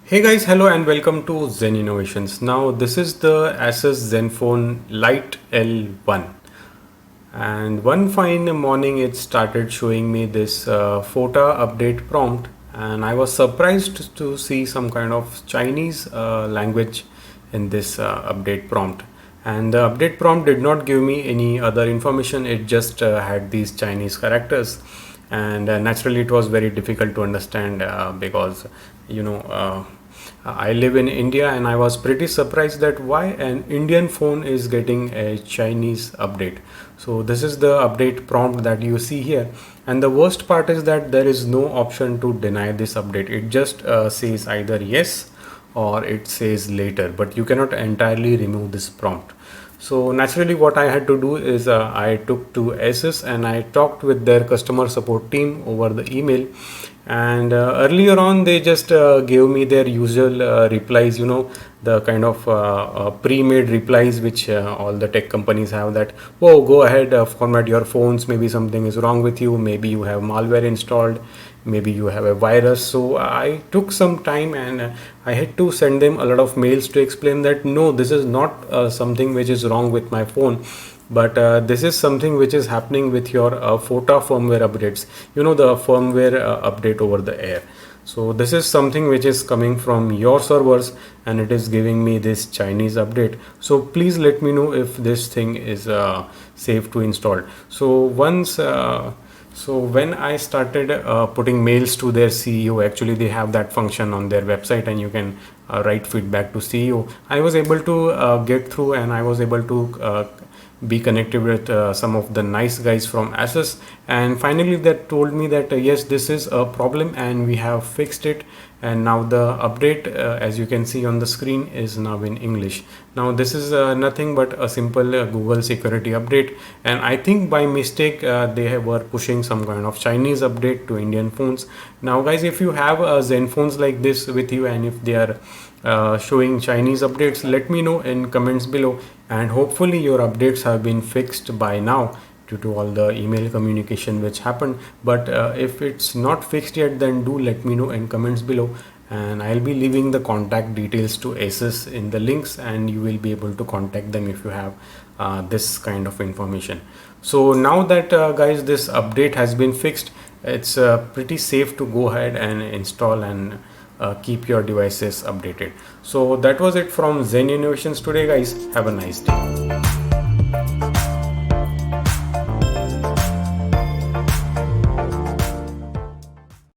Hey guys, hello and welcome to Zen Innovations. Now this is the Asus Zenfone Lite L1, and one fine morning it started showing me this FOTA update prompt, and I was surprised to see some kind of Chinese language in this update prompt. And the update prompt did not give me any other information, it just had these Chinese characters, and naturally it was very difficult to understand because you know I live in India, and I was pretty surprised that why an Indian phone is getting a Chinese update. So this is the update prompt that you see here, and the worst part is that there is no option to deny this update. It just says either yes or it says later, but you cannot entirely remove this prompt. So naturally what I had to do is I took to Asus and I talked with their customer support team over the email, and earlier on they just gave me their usual replies, the kind of pre-made replies which all the tech companies have, that oh, go ahead, format your phones, maybe something is wrong with you, maybe you have malware installed, maybe you have a virus. So I took some time, and I had to send them a lot of mails to explain that no, this is not something which is wrong with my phone, but this is something which is happening with your FOTA firmware updates, the firmware update over the air. So this is something which is coming from your servers, and it is giving me this Chinese update. So please let me know if this thing is safe to install. So when I started putting mails to their CEO, actually they have that function on their website, and you can write feedback to CEO. I was able to get through, and I was able to be connected with some of the nice guys from Asus, and finally they told me that yes, this is a problem and we have fixed it, and now the update as you can see on the screen is now in English. Now this is nothing but a simple Google security update, and I think by mistake they were pushing some kind of Chinese update to Indian phones. Now guys, if you have Zen phones like this with you, and if they are showing Chinese updates, let me know in comments below, and hopefully your updates have been fixed by now due to all the email communication which happened. But if it's not fixed yet, then do let me know in comments below, and I'll be leaving the contact details to Asus in the links, and you will be able to contact them if you have this kind of information. So now that guys, this update has been fixed, it's pretty safe to go ahead and install and keep your devices updated. So that was it from Zen Innovations today guys. Have a nice day.